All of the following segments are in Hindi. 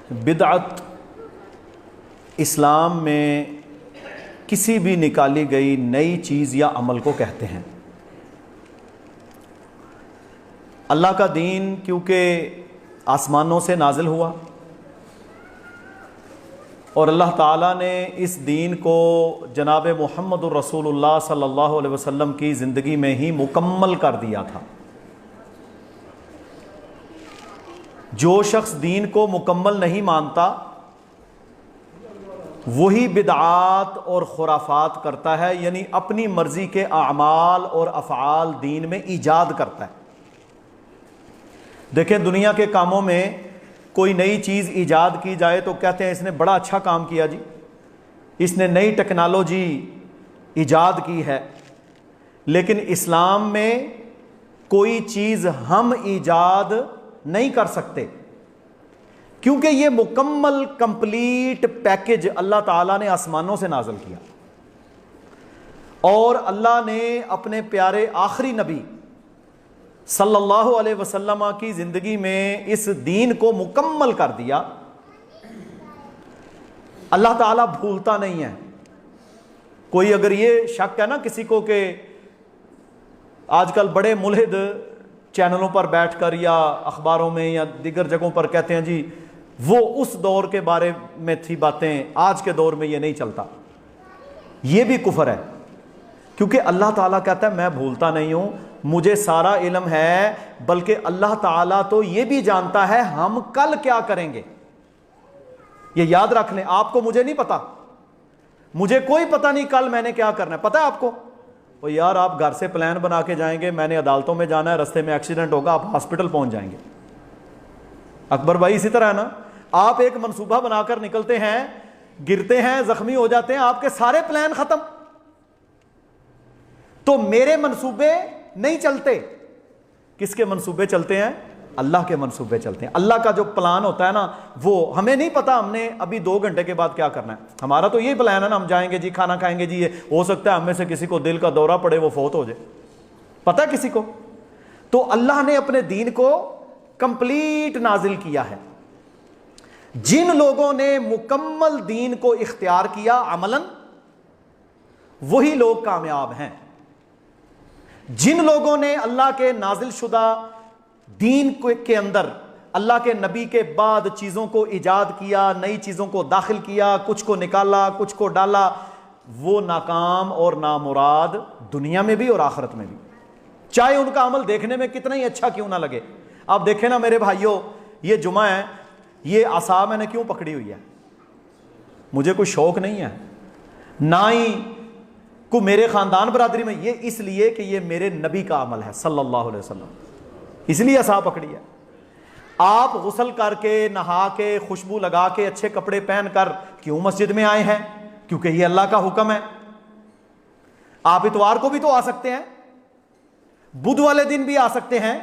बिदअत इस्लाम में किसी भी निकाली गई नई चीज़ या अमल को कहते हैं। अल्लाह का दीन क्योंकि आसमानों से नाजिल हुआ और अल्लाह ताला ने इस दीन को जनाब मुहम्मदुर रसूलुल्लाह सल्लल्लाहु अलैहि वसल्लम की ज़िंदगी में ही मुकम्मल कर दिया था। जो शख्स दीन को मुकम्मल नहीं मानता वही बिदआत और खुराफात करता है, यानी अपनी मर्जी के आमाल और अफ़आल दीन में ईजाद करता है। देखें, दुनिया के कामों में कोई नई चीज़ ईजाद की जाए तो कहते हैं इसने बड़ा अच्छा काम किया जी, इसने नई टेक्नोलॉजी ईजाद की है। लेकिन इस्लाम में कोई चीज़ हम ईजाद नहीं कर सकते क्योंकि ये मुकम्मल कंप्लीट पैकेज अल्लाह ताला ने आसमानों से नाज़िल किया और अल्लाह ने अपने प्यारे आखिरी नबी सल्लल्लाहु अलैहि वसल्लम की ज़िंदगी में इस दीन को मुकम्मल कर दिया। अल्लाह ताला भूलता नहीं है। कोई अगर ये शक है ना किसी को कि आजकल बड़े मुल्हिद चैनलों पर बैठकर या अखबारों में या दीगर जगहों पर कहते हैं जी वो उस दौर के बारे में थी बातें, आज के दौर में ये नहीं चलता, ये भी कुफर है। क्योंकि अल्लाह ताला कहता है मैं भूलता नहीं हूं, मुझे सारा इल्म है, बल्कि अल्लाह ताला तो ये भी जानता है हम कल क्या करेंगे। ये याद रख लें, आपको मुझे नहीं पता, मुझे कोई पता नहीं कल मैंने क्या करना है। पता है आपको? तो यार आप घर से प्लान बना के जाएंगे, मैंने अदालतों में जाना है, रास्ते में एक्सीडेंट होगा, आप हॉस्पिटल पहुंच जाएंगे। अकबर भाई इसी तरह है ना, आप एक मंसूबा बनाकर निकलते हैं, गिरते हैं, जख्मी हो जाते हैं, आपके सारे प्लान खत्म। तो मेरे मंसूबे नहीं चलते, किसके मंसूबे चलते हैं? अल्लाह के मंसूबे चलते हैं। अल्लाह का जो प्लान होता है ना, वो हमें नहीं पता हमने अभी 2 घंटे के बाद क्या करना है। हमारा तो यही प्लान है ना, हम जाएंगे जी, खाना खाएंगे जी, ये हो सकता है हमें से किसी को दिल का दौरा पड़े, वो फौत हो जाए, पता है किसी को? तो अल्लाह ने अपने दीन को कंप्लीट नाजिल किया है। जिन लोगों ने मुकम्मल दीन को इख्तियार किया अमलन, वही लोग कामयाब हैं। जिन लोगों ने अल्लाह के नाजिल शुदा दीन के अंदर अल्लाह के नबी के बाद चीज़ों को ईजाद किया, नई चीज़ों को दाखिल किया, कुछ को निकाला, कुछ को डाला, वो नाकाम और नामुराद दुनिया में भी और आखिरत में भी, चाहे उनका अमल देखने में कितना ही अच्छा क्यों ना लगे। आप देखें ना मेरे भाइयों, ये जुमा है, ये आसा मैंने क्यों पकड़ी हुई है? मुझे कोई शौक नहीं है, ना ही को मेरे खानदान बरादरी में, ये इसलिए कि ये मेरे नबी का अमल है सल्लल्लाहु अलैहि वसल्लम, इसलिए आसा पकड़ी है। आप गुस्ल करके, नहा के, खुशबू लगा के, अच्छे कपड़े पहन कर क्यों मस्जिद में आए हैं? क्योंकि ये अल्लाह का हुक्म है। आप इतवार को भी तो आ सकते हैं, बुध वाले दिन भी आ सकते हैं,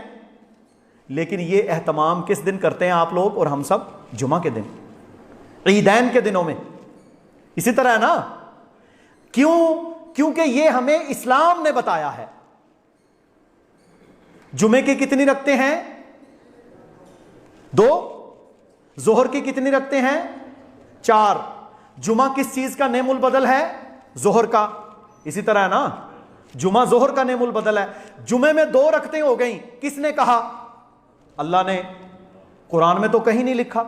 लेकिन ये एहतमाम किस दिन करते हैं आप लोग और हम सब? जुमा के दिन, ईदैन के दिनों में। इसी तरह है ना, क्यों? क्योंकि ये हमें इस्लाम ने बताया है। जुमे की कितनी रखते हैं? 2। जोहर की कितनी रखते हैं? 4। जुमा किस चीज का नेमुल बदल है? जोहर का। इसी तरह है ना, जुमा जोहर का नेमुल बदल है। जुमे में 2 रखते हो गई, किसने कहा? अल्लाह ने। कुरान में तो कहीं नहीं लिखा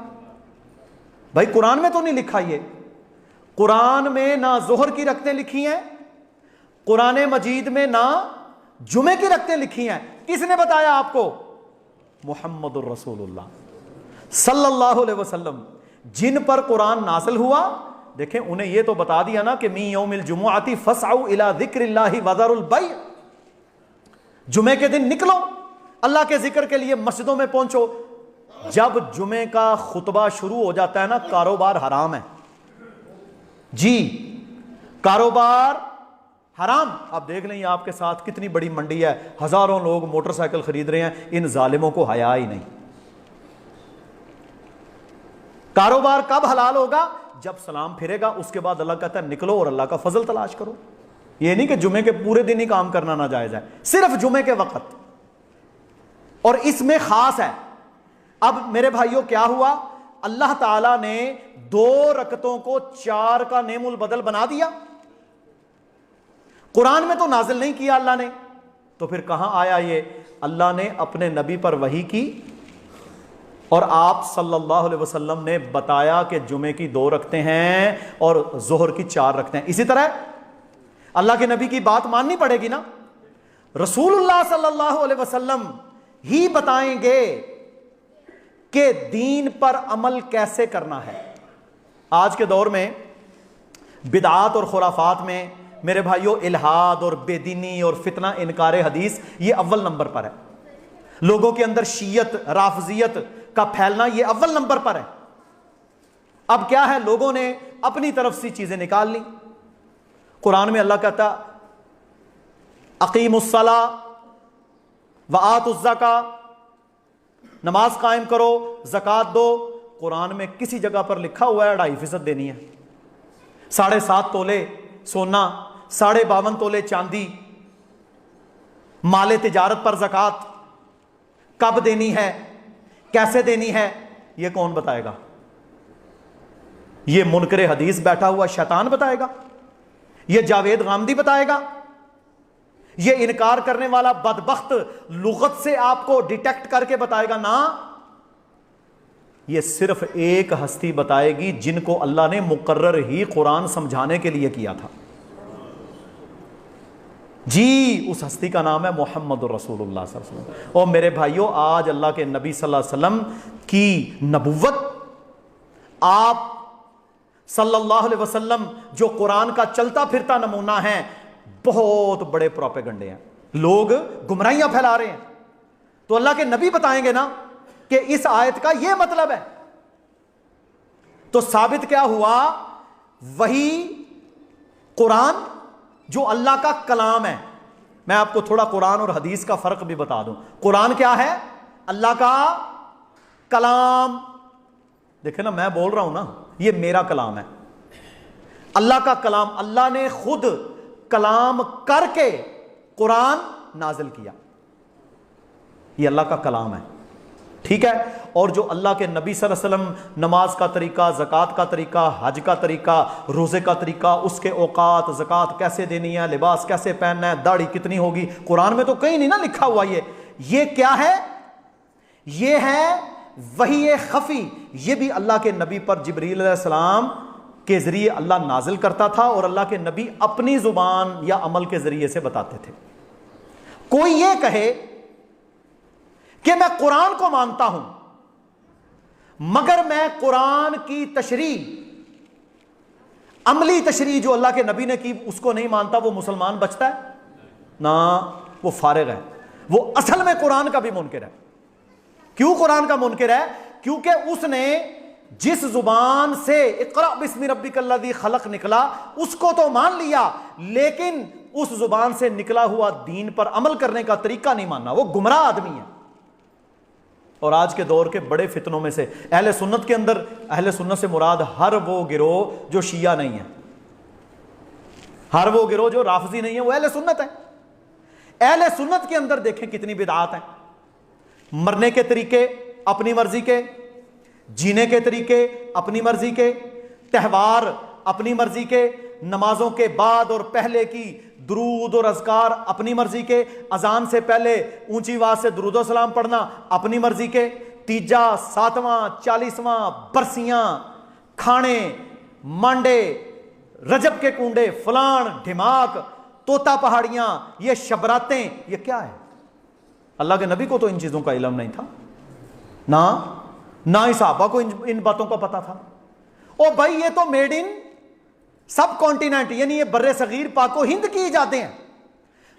भाई, कुरान में तो नहीं लिखा। ये कुरान में ना जोहर की रखते लिखी हैं, कुरान मजीद में ना जुमे की रखते लिखी हैं। किसने बताया आपको? मुहम्मदुर रसूलुल्लाह सल्लल्लाहु अलैहि वसल्लम, जिन पर कुरान नाज़िल हुआ। देखें, उन्हें यह तो बता दिया ना कि मी यौमिल जुमुअती फसअउ इला ज़िक्रिल्लाहि वज़रुल बै', जुमे के दिन निकलो, अल्लाह के जिक्र के लिए मस्जिदों में पहुंचो। जब जुमे का खुतबा शुरू हो जाता है ना, कारोबार हराम है जी, कारोबार हराम। आप देख लें आपके साथ कितनी बड़ी मंडी है, हजारों लोग मोटरसाइकिल खरीद रहे हैं, इन जालिमों को हया ही नहीं। कारोबार कब हलाल होगा? जब सलाम फिरेगा, उसके बाद अल्लाह कहता है निकलो और अल्लाह का फजल तलाश करो। ये नहीं कि जुमे के पूरे दिन ही काम करना नाजायज है, सिर्फ जुमे के वक्त, और इसमें खास है। अब मेरे भाइयों क्या हुआ? अल्लाह ताला ने 2 रकतों को 4 का नेमुल बदल बना दिया? कुरान में तो नाजिल नहीं किया अल्लाह ने, तो फिर कहां आया ये? अल्लाह ने अपने नबी पर वही की और आप सल्लल्लाहु अलैहि वसल्लम ने बताया कि जुमे की 2 रखते हैं और जोहर की 4 रखते हैं। इसी तरह अल्लाह के नबी की बात माननी पड़ेगी ना। रसूलुल्लाह सल्लल्लाहु अलैहि वसल्लम ही बताएंगे कि दीन पर अमल कैसे करना है। आज के दौर में बिदआत और खुराफात में मेरे भाइयों इल्हाद और बेदीनी और फितना इनकार हदीस ये अव्वल नंबर पर है। लोगों के अंदर शीयत राफजियत का फैलना ये अव्वल नंबर पर है। अब क्या है, लोगों ने अपनी तरफ से चीजें निकाल ली। कुरान में अल्लाह कहता अकीमुस्सला व आतुज़्ज़का, नमाज कायम करो, ज़कात दो। कुरान में किसी जगह पर लिखा हुआ है 2.5% देनी है? 7.5 तोले सोना, 52.5 तोले चांदी, माले तिजारत पर ज़कात कब देनी है, कैसे देनी है, यह कौन बताएगा? यह मुनकरे हदीस बैठा हुआ शैतान बताएगा? यह जावेद गामदी बताएगा? यह इनकार करने वाला बदबख्त लुगत से आपको डिटेक्ट करके बताएगा? ना, यह सिर्फ एक हस्ती बताएगी जिनको अल्लाह ने मुकर्रर ही कुरान समझाने के लिए किया था जी। उस हस्ती का नाम है मोहम्मद रसूलुल्लाह सल्लल्लाहु अलैहि वसल्लम। और मेरे भाइयों, आज अल्लाह के नबी सल्लल्लाहु अलैहि वसल्लम की नबुव्वत, आप सल्लल्लाहु अलैहि वसल्लम जो कुरान का चलता फिरता नमूना है, बहुत बड़े प्रोपेगंडे हैं। लोग गुमराहियां फैला रहे हैं, तो अल्लाह के नबी बताएंगे ना कि इस आयत का यह मतलब है। तो साबित क्या हुआ? वही कुरान जो अल्लाह का कलाम है। मैं आपको थोड़ा कुरान और हदीस का फर्क भी बता दूं। कुरान क्या है? अल्लाह का कलाम। देखे ना, मैं बोल रहा हूं ना, ये मेरा कलाम है, अल्लाह का कलाम। अल्लाह ने खुद कलाम करके कुरान नाजिल किया, ये अल्लाह का कलाम है, ठीक है। और जो अल्लाह के नबी सल्लल्लाहु अलैहि वसल्लम नमाज का तरीका, ज़कात का तरीका, हज का तरीका, रोज़े का तरीका, उसके औकात, ज़कात कैसे देनी है, लिबास कैसे पहनना है, दाढ़ी कितनी होगी, कुरान में तो कहीं नहीं ना लिखा हुआ। ये क्या है? ये है वही खफी। ये भी अल्लाह के नबी पर जिब्रील अलैहिस्सलाम के जरिए अल्लाह नाजिल करता था और अल्लाह के नबी अपनी जुबान या अमल के जरिए से बताते थे। कोई ये कहे कि मैं कुरान को मानता हूं मगर मैं कुरान की तशरीह, अमली तशरीह जो अल्लाह के नबी ने की, उसको नहीं मानता, वो मुसलमान बचता है ना? वो फारिग है। वो असल में कुरान का भी मुनकिर है। क्यों कुरान का मुनकिर है? क्योंकि उसने जिस जुबान से इक़रा बिस्मि रब्बिकल्लज़ी खलक़ निकला, उसको तो मान लिया, लेकिन उस जुबान से निकला हुआ दीन पर अमल करने का तरीका नहीं मानना। वो गुमराह आदमी है। और आज के दौर के बड़े फितनों में से अहले सुन्नत के अंदर, अहले सुन्नत से मुराद हर वो गिरोह जो शिया नहीं है, हर वो गिरोह जो राफजी नहीं है, वो अहले सुन्नत है। अहले सुन्नत के अंदर देखें कितनी बिदआत है। मरने के तरीके अपनी मर्जी के, जीने के तरीके अपनी मर्जी के, त्यौहार अपनी मर्जी के, नमाजों के बाद और पहले की दुरूद और अज़कार अपनी मर्जी के, अजान से पहले ऊंची आवाज से दुरूद और सलाम पढ़ना अपनी मर्जी के, तीजा, 7वां, 40वां, बरसियां, खाने, मांडे, रजब के कुंडे, फलान, ढिमाक, तोता पहाड़ियां, ये शबरातें, ये क्या है? अल्लाह के नबी को तो इन चीजों का इल्म नहीं था, ना ही सहाबा को इन बातों का पता था। ओ भाई, ये तो मेड इन सब कॉन्टिनेंट, यानी ये बर्रे सगीर पाको हिंद की जाते हैं।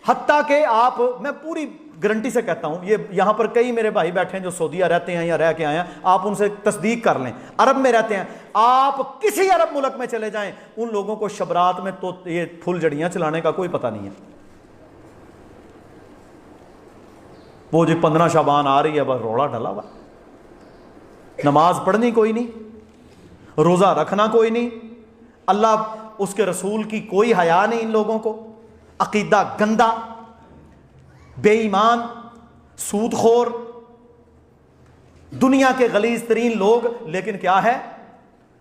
हत्ता के आप, मैं पूरी गारंटी से कहता हूं, ये यहां पर कई मेरे भाई बैठे हैं जो सऊदीया रहते हैं या रह के आए हैं, आप उनसे तस्दीक कर लें, अरब में रहते हैं, आप किसी अरब मुल्क में चले जाएं, उन लोगों को शबरात में तो ये फुल जड़ियां चलाने का कोई पता नहीं है। वो जो 15 शाबान आ रही है, बस रोड़ा डला हुआ, नमाज पढ़नी कोई नहीं, रोजा रखना कोई नहीं, अल्लाह उसके रसूल की कोई हया नहीं इन लोगों को, अकीदा गंदा, बेईमान, सूदखोर, दुनिया के गलीज तरीन लोग, लेकिन क्या है,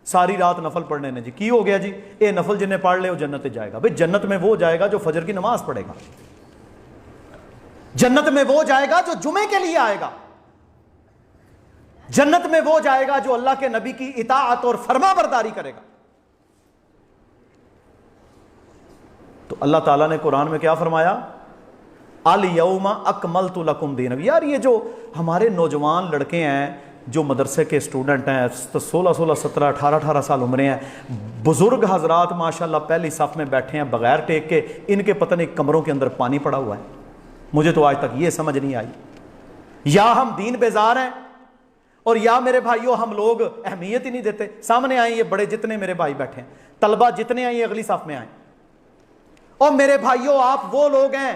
सारी रात नफल पढ़ने ने जी की हो गया जी, ये नफल जिन्हें पढ़ ले वो जन्नत जाएगा। भाई जन्नत में वो जाएगा जो फजर की नमाज पढ़ेगा, जन्नत में वो जाएगा जो जुमे के लिए आएगा, जन्नत में वो जाएगा जो अल्लाह के नबी की इताअत और फरमाबरदारी करेगा। तो अल्लाह ताला ने कुरान में क्या फरमाया, अल यौमा अकमलतु लकुम दीनकुम। यार ये जो हमारे नौजवान लड़के हैं जो मदरसे के स्टूडेंट हैं, 16-16, 17, 18-18 साल उम्र हैं, बुजुर्ग हजरात माशाल्लाह पहली सफ में बैठे हैं बगैर टेक के, इनके पता नहीं कमरों के अंदर पानी पड़ा हुआ है। मुझे तो आज तक ये समझ नहीं आई, या हम दीन बेजार हैं और या मेरे भाइयों हम लोग अहमियत ही नहीं देते। सामने आए ये बड़े जितने मेरे भाई बैठे हैं, तलबा जितने आए अगली सफ में आए। और मेरे भाइयों आप वो लोग हैं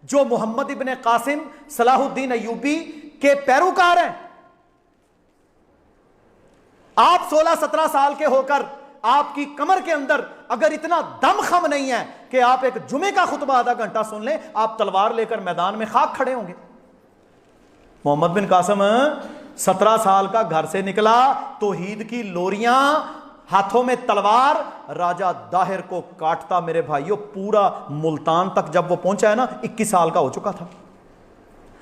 जो मोहम्मद इब्ने कासिम सलाहुद्दीन अय्यूबी के पैरोकार हैं। आप 16-17 साल के होकर आपकी कमर के अंदर अगर इतना दमखम नहीं है कि आप एक जुमे का खुतबा आधा घंटा सुन लें, आप तलवार लेकर मैदान में खाक खड़े होंगे। मोहम्मद बिन कासिम 17 साल का घर से निकला, तौहीद की लोरियां, हाथों में तलवार, राजा दाहिर को काटता। मेरे भाइयों पूरा मुल्तान तक जब वो पहुंचा है ना, 21 साल का हो चुका था।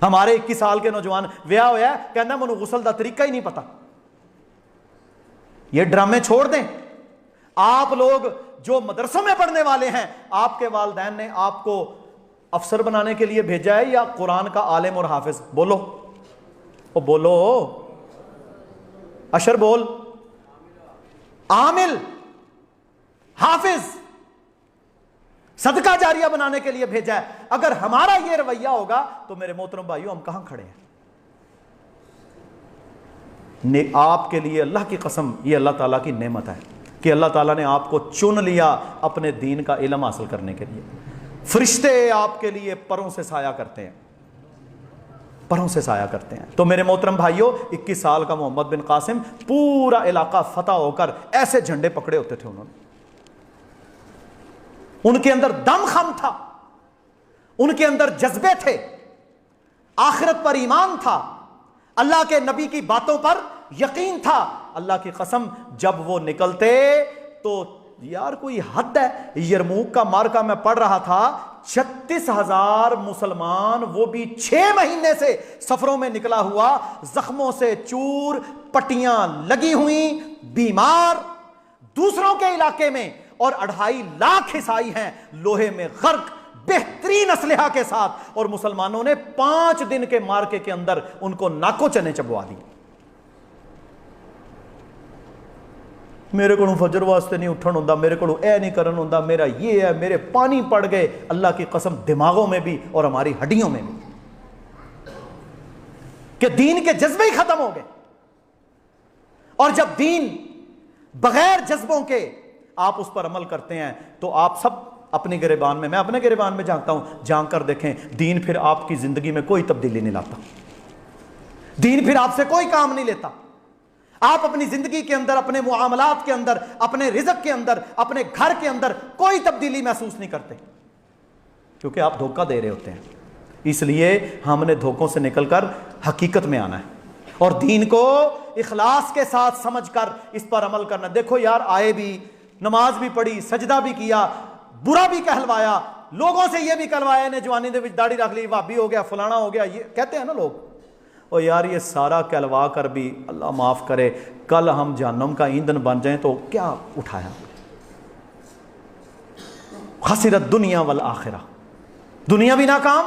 हमारे 21 साल के नौजवान ब्याह होया, कहना मैनू गुसल का तरीका ही नहीं पता। ये ड्रामे छोड़ दें। आप लोग जो मदरसों में पढ़ने वाले हैं, आपके वालिदैन ने आपको अफसर बनाने के लिए भेजा है या कुरान का आलिम और हाफिज? बोलो ओ बोलो, अशर बोल। आमिल, हाफिज, सदका जारिया बनाने के लिए भेजा है। अगर हमारा यह रवैया होगा तो मेरे मोहतरम भाइयों हम कहां खड़े हैं? आपके लिए अल्लाह की कसम, ये अल्लाह ताला की नेमत है कि अल्लाह ताला ने आपको चुन लिया अपने दीन का इल्म हासिल करने के लिए। फरिश्ते आपके लिए परों से साया करते हैं, परों से साया करते हैं। तो मेरे मोहतरम भाइयों, 21 साल का मोहम्मद बिन कासिम, पूरा इलाका फतह होकर ऐसे झंडे पकड़े होते थे उन्होंने। उनके अंदर दमखम था, उनके अंदर जज्बे थे, आखिरत पर ईमान था, अल्लाह के नबी की बातों पर यकीन था। अल्लाह की कसम जब वो निकलते तो यार कोई हद है। यरमूक का मार्का मैं पढ़ रहा था, 36,000 मुसलमान, वो भी 6 महीने से सफरों में निकला हुआ, जख्मों से चूर, पट्टियां लगी हुई, बीमार, दूसरों के इलाके में, और 2.5 लाख ईसाई हैं लोहे में गर्क, बेहतरीन असलहा के साथ। और मुसलमानों ने 5 दिन के मार्के के अंदर उनको नाको चने चबवा दी। मेरे को फजर वास्ते नहीं उठन होंदा, मेरे को ऐ नहीं करन होंदा, मेरा ये है, मेरे पानी पड़ गए। अल्लाह की कसम दिमागों में भी और हमारी हड्डियों में भी कि दीन के जज्बे ही खत्म हो गए। और जब दीन बगैर जज्बों के आप उस पर अमल करते हैं तो आप सब अपनी गिरेबान में, मैं अपने गिरेबान में झांकता हूं, झांक कर देखें, दीन फिर आपकी जिंदगी में कोई तब्दीली नहीं लाता। दीन फिर आपसे कोई काम नहीं लेता। आप अपनी जिंदगी के अंदर, अपने मुआमलात के अंदर, अपने रिज़्क़ के अंदर, अपने घर के अंदर कोई तब्दीली महसूस नहीं करते, क्योंकि आप धोखा दे रहे होते हैं। इसलिए हमने धोखों से निकलकर हकीकत में आना है और दीन को इखलास के साथ समझकर इस पर अमल करना। देखो यार, आए भी, नमाज भी पढ़ी, सजदा भी किया, बुरा भी कहलवाया, लोगों से यह भी कहलवाया ने जवानी दे विच दाढ़ी रख ली, भाभी हो गया, फलाना हो गया, ये कहते हैं ना लोग। और यार ये सारा कहलवा कर भी अल्लाह माफ करे, कल हम जहन्नम का ईंधन बन जाएं तो क्या उठाया? खसिरत दुनिया वल आखिरा, दुनिया भी नाकाम,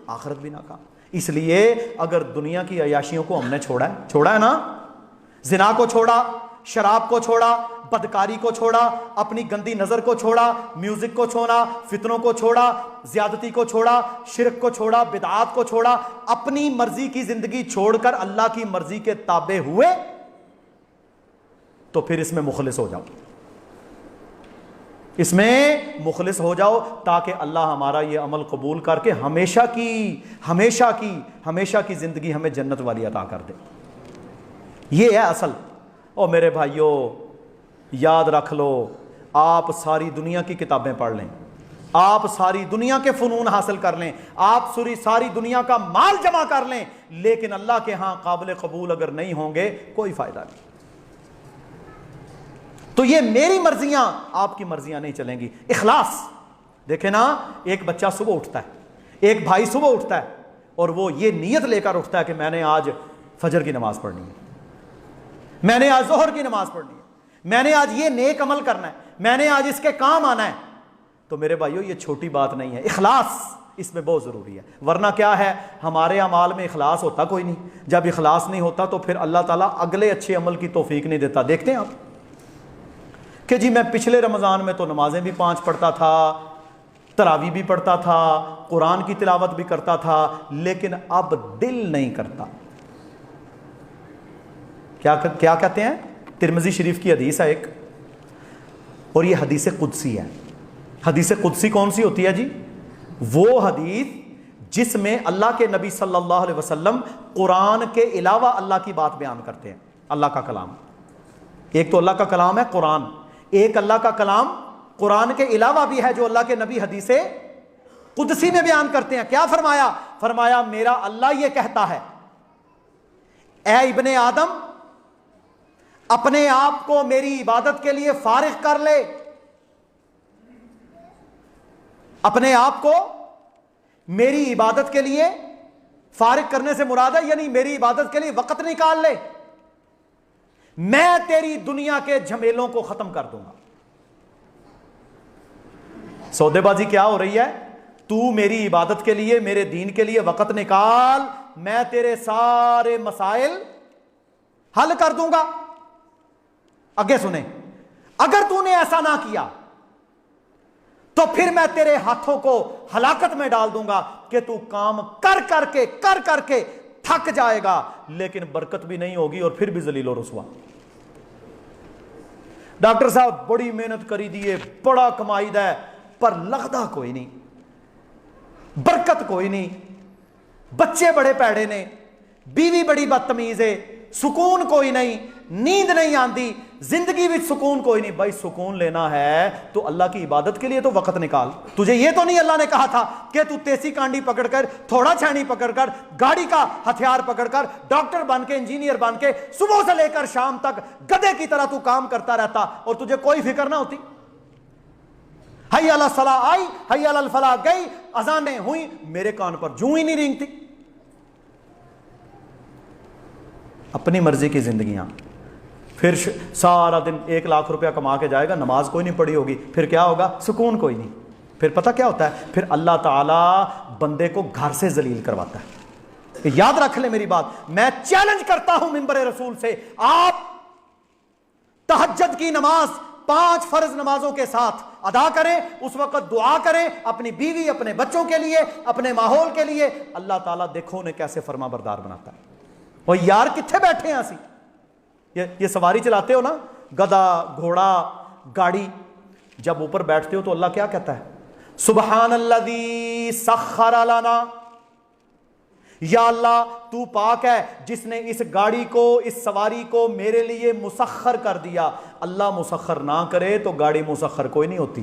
आखिरत भी नाकाम। इसलिए अगर दुनिया की अयाशियों को हमने छोड़ा है ना, जिना को छोड़ा, शराब को छोड़ा, बदकारी को छोड़ा, अपनी गंदी नजर को छोड़ा, म्यूजिक को छोड़ा, फितनों को छोड़ा, ज्यादती को छोड़ा, शिरक को छोड़ा, बिदआत को छोड़ा, अपनी मर्जी की जिंदगी छोड़कर अल्लाह की मर्जी के ताबे हुए, तो फिर इसमें मुखलिस हो जाओ, इसमें मुखलिस हो जाओ, ताकि अल्लाह हमारा ये अमल कबूल करके हमेशा की जिंदगी हमें जन्नत वाली अता कर दे। ये है असल। और मेरे भाइयों याद रख लो, आप सारी दुनिया की किताबें पढ़ लें, आप सारी दुनिया के फनून हासिल कर लें, आप सारी दुनिया का माल जमा कर लें, लेकिन अल्लाह के यहां काबिल कबूल अगर नहीं होंगे, कोई फायदा नहीं। तो ये मेरी मर्जियां आपकी मर्जियां नहीं चलेंगी। इखलास देखे ना, एक बच्चा सुबह उठता है, एक भाई सुबह उठता है और वो ये नीयत लेकर उठता है कि मैंने आज फजर की नमाज पढ़नी है, मैंने आज जोहर की नमाज पढ़नी है, मैंने आज ये नेक अमल करना है, मैंने आज इसके काम आना है। तो मेरे भाइयों, ये छोटी बात नहीं है, इखलास इसमें बहुत ज़रूरी है। वरना क्या है, हमारे अमाल में इखलास होता कोई नहीं। जब इखलास नहीं होता तो फिर अल्लाह ताला अगले अच्छे अमल की तौफीक नहीं देता। देखते हैं आप कि जी मैं पिछले रमज़ान में तो नमाजें भी 5 पढ़ता था, तरावी भी पढ़ता था, कुरान की तिलावत भी करता था, लेकिन अब दिल नहीं करता। क्या कहते हैं, तिरमिज़ी शरीफ की हदीस है एक, और ये हदीस कुदसी है। हदीस कुदसी कौन सी होती है जी? वो हदीस जिसमें अल्लाह के नबी सल्लल्लाहु अलैहि वसल्लम कुरान के अलावा अल्लाह की बात बयान करते हैं। अल्लाह का कलाम, एक तो अल्लाह का कलाम है कुरान, एक अल्लाह का कलाम कुरान के अलावा भी है जो अल्लाह के नबी हदीसे कुदसी में बयान करते हैं। क्या फरमाया? फरमाया मेरा अल्लाह ये कहता है, ऐ इब्ने आदम, अपने आप को मेरी इबादत के लिए फारिग कर ले, अपने आप को मेरी इबादत के लिए फारिग करने से मुराद है यानी मेरी इबादत के लिए वक्त निकाल ले, मैं तेरी दुनिया के झमेलों को खत्म कर दूंगा। सौदेबाजी क्या हो रही है? तू मेरी इबादत के लिए, मेरे दीन के लिए वक्त निकाल, मैं तेरे सारे मसाइल हल कर दूंगा। आगे सुने, अगर तूने ऐसा ना किया तो फिर मैं तेरे हाथों को हलाकत में डाल दूंगा कि तू काम कर करके थक जाएगा, लेकिन बरकत भी नहीं होगी और फिर भी जलील और रुसवा। डॉक्टर साहब बड़ी मेहनत करी दी है, बड़ा कमाई दा है, पर लगदा कोई नहीं, बरकत कोई नहीं, बच्चे बड़े पैड़े ने, बीवी बड़ी बदतमीज है, सुकून कोई नहीं, नींद नहीं आती, जिंदगी भी सुकून कोई नहीं। भाई सुकून लेना है तो अल्लाह की इबादत के लिए तो वक्त निकाल। तुझे ये तो नहीं अल्लाह ने कहा था कि तू तेसी कांडी पकड़कर, थोड़ा छानी पकड़कर, गाड़ी का हथियार पकड़कर, डॉक्टर बन के, इंजीनियर बन के सुबह से लेकर शाम तक गधे की तरह तू काम करता रहता और तुझे कोई फिक्र ना होती। हय्या अला सलाह आई, हय्या अल फलाह गई, अजानें हुई, मेरे कान पर जूं ही नहीं रेंगती। अपनी मर्जी की जिंदगियां, फिर सारा दिन 1 लाख रुपया कमा के जाएगा, नमाज कोई नहीं पढ़ी होगी, फिर क्या होगा? सुकून कोई नहीं। फिर पता क्या होता है? फिर अल्लाह ताला बंदे को घर से जलील करवाता है। याद रख ले मेरी बात, मैं चैलेंज करता हूं मिंबर रसूल से, आप तहज्जुद की नमाज 5 फर्ज नमाजों के साथ अदा करें, उस वक्त दुआ करें अपनी बीवी, अपने बच्चों के लिए, अपने माहौल के लिए। अल्लाह ताला देखो ने कैसे फरमा बरदार बनाता है। और यार कित्थे बैठे हैं असी? ये सवारी चलाते हो ना, गधा, घोड़ा, गाड़ी, जब ऊपर बैठते हो तो अल्लाह क्या कहता है? सुब्हानल्लज़ी सख्खर लना, या अल्लाह तू पाक है जिसने इस गाड़ी को, इस सवारी को मेरे लिए मुसख्खर कर दिया। अल्लाह मुसख्खर ना करे तो गाड़ी मुसख्खर कोई नहीं होती।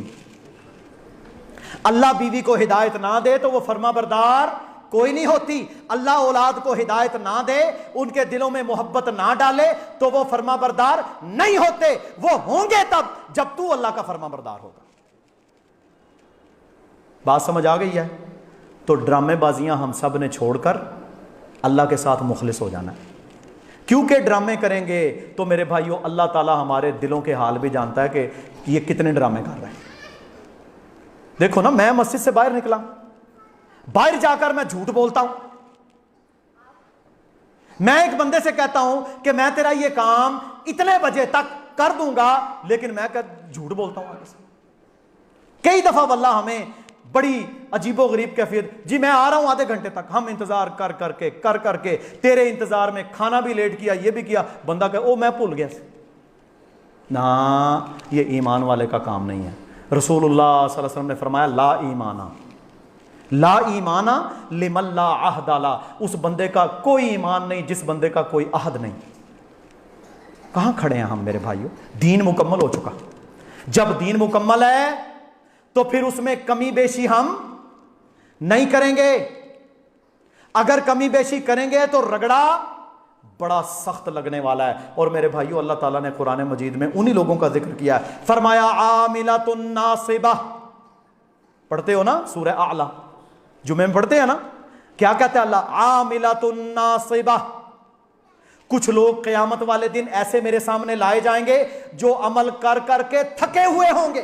अल्लाह बीवी को हिदायत ना दे तो वो फर्मा बरदार कोई नहीं होती। अल्लाह औलाद को हिदायत ना दे, उनके दिलों में मोहब्बत ना डाले तो वो फर्मा बरदार नहीं होते। वो होंगे तब जब तू अल्लाह का फर्मा बरदार होगा। बात समझ आ गई है? तो ड्रामेबाजियां हम सब ने छोड़कर अल्लाह के साथ मुखलिस हो जाना है, क्योंकि ड्रामे करेंगे तो मेरे भाइयों अल्लाह ताला हमारे दिलों के हाल भी जानता है कि ये कितने ड्रामे कर रहे हैं। देखो ना, मैं मस्जिद से बाहर निकला, बाहर जाकर मैं झूठ बोलता हूं। मैं एक बंदे से कहता हूं कि मैं तेरा ये काम इतने बजे तक कर दूंगा, लेकिन मैं झूठ बोलता हूं आगे से। कई दफा वल्लाह हमें बड़ी अजीबो गरीब कैफियत, जी मैं आ रहा हूं आधे घंटे तक, हम इंतजार कर करके तेरे इंतजार में खाना भी लेट किया, ये भी किया, बंदा कहे ओ मैं भूल गया ना। ये ईमान वाले का काम नहीं है। रसूलुल्लाह सल्लल्लाहु अलैहि वसल्लम ने फरमाया ला ईमाना लिमन ला अहदाला, उस बंदे का कोई ईमान नहीं जिस बंदे का कोई अहद नहीं। कहां खड़े हैं हम मेरे भाइयों? दीन मुकम्मल हो चुका। जब दीन मुकम्मल है तो फिर उसमें कमी बेशी हम नहीं करेंगे। अगर कमी बेशी करेंगे तो रगड़ा बड़ा सख्त लगने वाला है। और मेरे भाइयों, अल्लाह ताला ने कुरान मजीद में उन्हीं लोगों का जिक्र किया है, फरमाया आमिलतुन नासिबा। पढ़ते हो ना सूरह आला, जुमे में पढ़ते हैं ना, क्या कहता है अल्लाह? आमिलतुन नासिबा। कुछ लोग क़यामत वाले दिन ऐसे मेरे सामने लाए जाएंगे जो अमल कर करके थके हुए होंगे।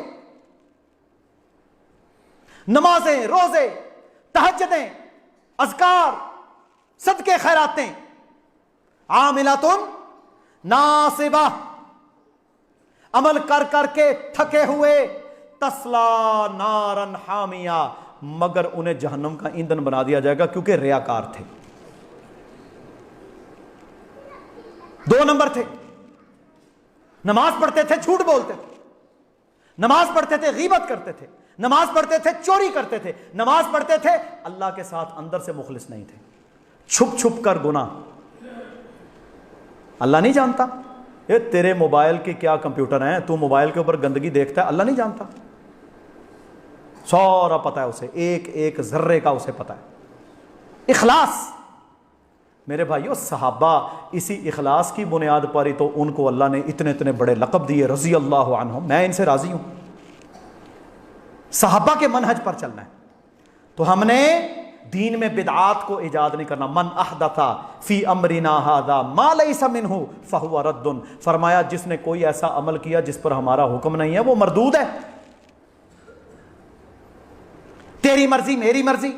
नमाजें, रोजे, तहज्जुदें, अज़कार, सदके खैरातें, आमिलतुन नासिबा, अमल कर करके थके हुए, तस्ला नारन हामिया, मगर उन्हें जहन्नम का ईंधन बना दिया जाएगा क्योंकि रियाकार थे। 2 नंबर थे, नमाज पढ़ते थे, झूठ बोलते थे, नमाज पढ़ते थे, गीबत करते थे, नमाज पढ़ते थे, चोरी करते थे, नमाज पढ़ते थे, अल्लाह के साथ अंदर से मुखलिस नहीं थे, छुप छुप कर गुनाह। अल्लाह नहीं जानता? ये तेरे मोबाइल के क्या कंप्यूटर हैं, तू मोबाइल के ऊपर गंदगी देखता है, अल्लाह नहीं जानता? सारा पता है उसे, एक एक जर्रे का उसे पता है। इखलास, मेरे भाइयों, सहाबा इसी इखलास की बुनियाद पर ही तो उनको अल्लाह ने इतने इतने बड़े लक़ब दिए, रज़ी अल्लाह अन्हुम। मैं इनसे राजी हूं, सहाबा के मनहज पर चलना है। तो हमने दीन में बिदआत को इजाद नहीं करना। मन अहदथा फी अमरिना हादा मा लैसा मिन्हु फहुवा रद्दुन, फरमाया जिसने कोई ऐसा अमल किया जिस पर हमारा हुक्म नहीं है वो मरदूद है। तेरी मर्जी, मेरी मर्जी,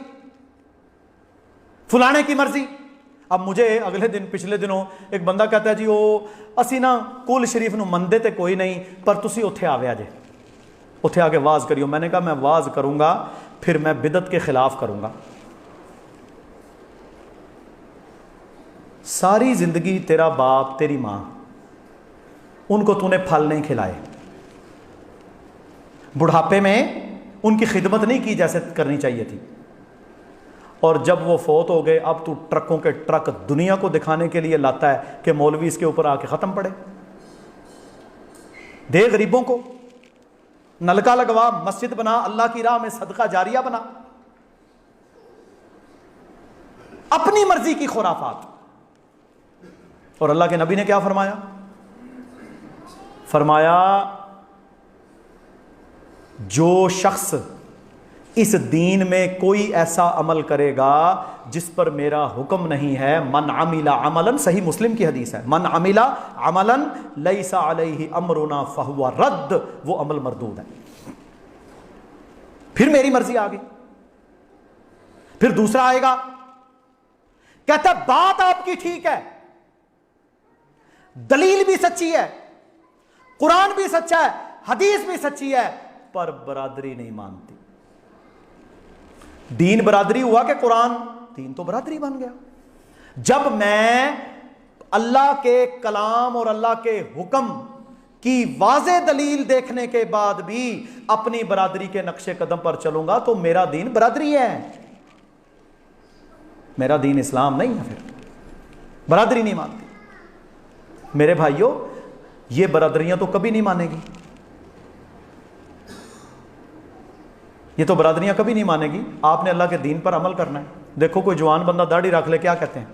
फुलाने की मर्जी। अब मुझे अगले दिन, पिछले दिनों एक बंदा कहता है जी वो असी ना कुल शरीफ नूं मनदे ते कोई नहीं, पर तुसी उत्थे आवे जे, उत्थे आके वाज करियो। मैंने कहा मैं वाज करूंगा, फिर मैं बिदत के खिलाफ करूंगा। सारी जिंदगी तेरा बाप, तेरी मां, उनको तूने फल नहीं खिलाए, बुढ़ापे में उनकी खिदमत नहीं की जैसे करनी चाहिए थी, और जब वो फौत हो गए अब तू ट्रकों के ट्रक दुनिया को दिखाने के लिए लाता है कि मौलवी इसके ऊपर आके खत्म पड़े। दे गरीबों को, नलका लगवा, मस्जिद बना, अल्लाह की राह में सदका जारिया बना। अपनी मर्जी की खुराफात। और अल्लाह के नबी ने क्या फरमाया? फरमाया जो शख्स इस दीन में कोई ऐसा अमल करेगा जिस पर मेरा हुक्म नहीं है, मन अमिला अमलन, सही मुस्लिम की हदीस है, मन अमिला अमलन लैसा अलैहि अमरुना फहुवा रद्द, वो अमल मरदूद है। फिर मेरी मर्जी आ गई। फिर दूसरा आएगा, कहता बात आपकी ठीक है, दलील भी सच्ची है, कुरान भी सच्चा है, हदीस भी सच्ची है, पर बरादरी नहीं मानती। दीन बरादरी हुआ कि कुरान? दीन तो बरादरी बन गया। जब मैं अल्लाह के कलाम और अल्लाह के हुक्म की वाज़े दलील देखने के बाद भी अपनी बरादरी के नक्शे कदम पर चलूंगा तो मेरा दीन बरादरी है, मेरा दीन इस्लाम नहीं है। फिर बरादरी नहीं मानती। मेरे भाइयों, ये बरादरियां तो कभी नहीं मानेगी, ये तो बरादरियां कभी नहीं मानेगी। आपने अल्लाह के दीन पर अमल करना है। देखो कोई जवान बंदा दाढ़ी रख ले, क्या कहते हैं?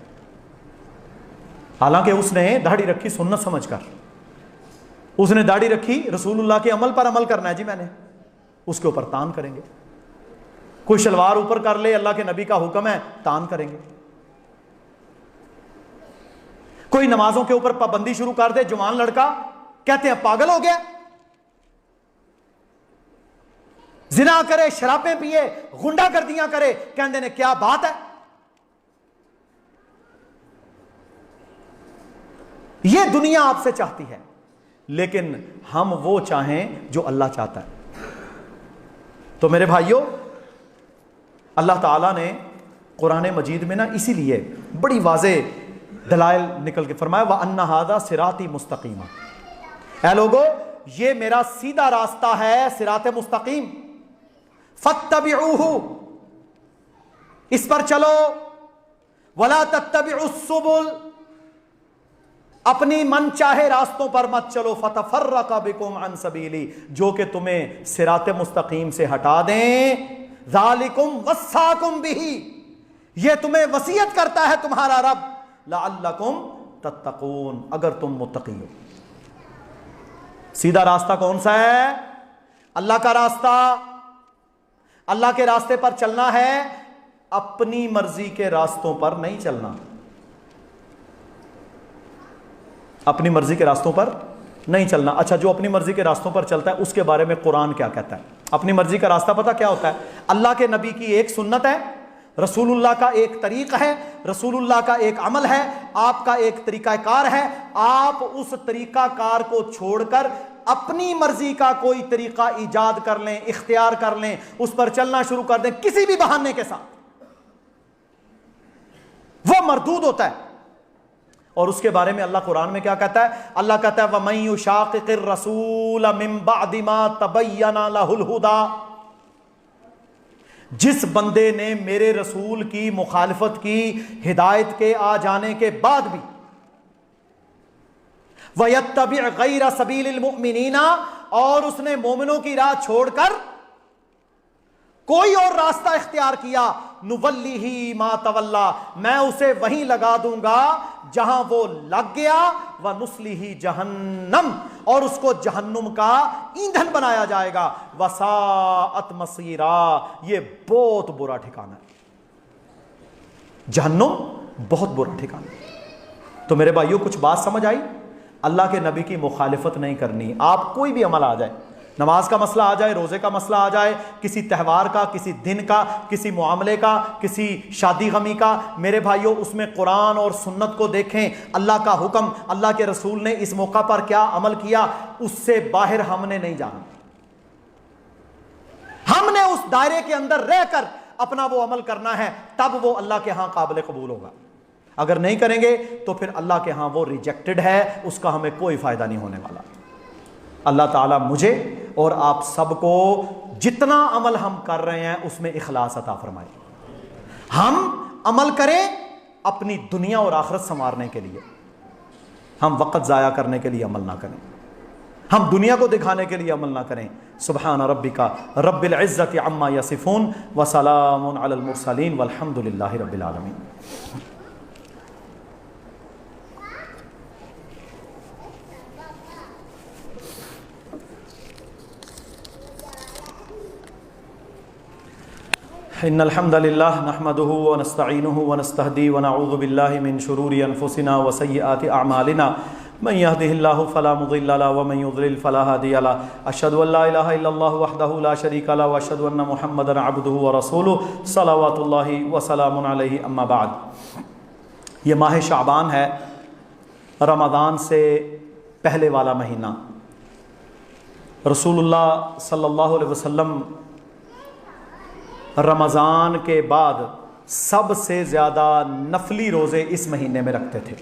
हालांकि उसने दाढ़ी रखी सुन्नत समझकर, उसने दाढ़ी रखी रसूलुल्लाह के अमल पर अमल करना है जी मैंने, उसके ऊपर तान करेंगे। कोई शलवार ऊपर कर ले, अल्लाह के नबी का हुक्म है, तान करेंगे। कोई नमाजों के ऊपर पाबंदी शुरू कर दे, जवान लड़का, कहते हैं पागल हो गया। जिना करे, शराबें पिए, गुंडागर्दियां करे, कहते ने क्या बात है। यह दुनिया आपसे चाहती है, लेकिन हम वो चाहें जो अल्लाह चाहता है। तो मेरे भाइयों, अल्लाह ताला ने कुरान मजीद में ना इसीलिए बड़ी वाज़े दलाइल निकल के फरमाया, व अन्ना हादा सिराती मुस्तकीमा, ऐ लोगो ये मेरा सीधा रास्ता है, सिराते मुस्तकीम, फत्तबिऊहु, इस पर चलो, वला तत्तबिउस सुबुल, अपनी मन चाहे रास्तों पर मत चलो, फतफर्रका बिकुम अन सबीली, जो कि तुम्हें सिराते मुस्तकीम से हटा दें। ज़ालिकुम वस्साकुम बिही, ये तुम्हें वसीयत करता है तुम्हारा रब, लअल्लकुम तत्तकून, अगर तुम मुत्तकी हो। सीधा रास्ता कौन सा है? अल्लाह का रास्ता। अल्लाह के रास्ते पर चलना है, अपनी मर्जी के रास्तों पर नहीं चलना। अपनी मर्जी के रास्तों पर नहीं चलना। अच्छा, जो अपनी मर्जी के रास्तों पर चलता है उसके बारे में कुरान क्या कहता है? अपनी मर्जी का रास्ता पता क्या होता है? अल्लाह के नबी की एक सुन्नत है, रसूलुल्लाह का एक तरीका है, रसूलुल्लाह का एक अमल है, आपका एक तरीकाकार है। आप उस तरीकाकार को छोड़कर अपनी मर्जी का कोई तरीका ईजाद कर लें, इख्तियार कर लें, उस पर चलना शुरू कर दें किसी भी बहाने के साथ, वो मरदूद होता है। और उसके बारे में अल्लाह कुरान में क्या कहता है? अल्लाह कहता है वमन युशाक़िक़िर रसूल मिन बअदि मा तबय्यना लहुल हुदा, जिस बंदे ने मेरे रसूल की मुखालिफत की हिदायत के आ जाने के बाद भी, वयत्तबि गैर सबीलिल मुमिनीना, और उसने मोमिनों की राह छोड़कर कोई और रास्ता इख्तियार किया, नुवल्लिही मा तवल्ला, मैं उसे वहीं लगा दूंगा जहां वो लग गया, व नुस्लिही जहन्नम, और उसको जहन्नुम का ईंधन बनाया जाएगा, वसाअत मसीरा, ये बहुत बुरा ठिकाना है, जहन्नुम बहुत बुरा ठिकाना। तो मेरे भाइयों, कुछ बात समझ आई? अल्लाह के नबी की मुखालिफत नहीं करनी। आप कोई भी अमल आ जाए, नमाज का मसला आ जाए, रोजे का मसला आ जाए, किसी त्यौहार का, किसी दिन का, किसी मुआमले का, किसी शादी गमी का, मेरे भाइयों उसमें कुरान और सुन्नत को देखें। अल्लाह का हुक्म, अल्लाह के रसूल ने इस मौका पर क्या अमल किया, उससे बाहर हमने नहीं जाना। हमने उस दायरे के अंदर रहकर अपना वो अमल करना है, तब वो अल्लाह के यहां काबिल कबूल होगा। अगर नहीं करेंगे तो फिर अल्लाह के यहां वो रिजेक्टेड है, उसका हमें कोई फायदा नहीं होने वाला। अल्लाह ताला मुझे और आप सबको जितना अमल हम कर रहे हैं उसमें इखलास अता फरमाए। हम अमल करें अपनी दुनिया और आखिरत संवारने के लिए, हम वक़्त ज़ाया करने के लिए अमल ना करें, हम दुनिया को दिखाने के लिए अमल ना करें। सुब्हान रब्बिका रब्बिल इज़्ज़ति अम्मा यसिफून व सलामुन अलल मुरसलीन वल्हम्दुलिल्लाहि रब्बिल आलमीन। इन्नल हम्दुलिल्लाह नहमदुहु व नस्तईनुहु व नस्तहदी व नऊज़ु बिल्लाहि मिन शुरूरि अनफुसिना व सय्यिआति अअमालिना मन यहदिहिल्लाहु फला मुदिल्ल लहु व मन युद्लिल फला हादिय लहु अशहदु अल्ला इलाहा इल्लल्लाहु वहदहु ला शरीका लहु व अशहदु अन्ना मुहम्मदन अब्दुहु व रसूलुहु सल्लल्लाहु व सलामुन अलैहि अम्मा बाद। ये माह शाबान है, रमज़ान से पहले वाला महीना। रसूलुल्लाह सल्लल्लाहु अलैहि वसल्लम रमज़ान के बाद सबसे ज़्यादा नफली रोज़े इस महीने में रखते थे,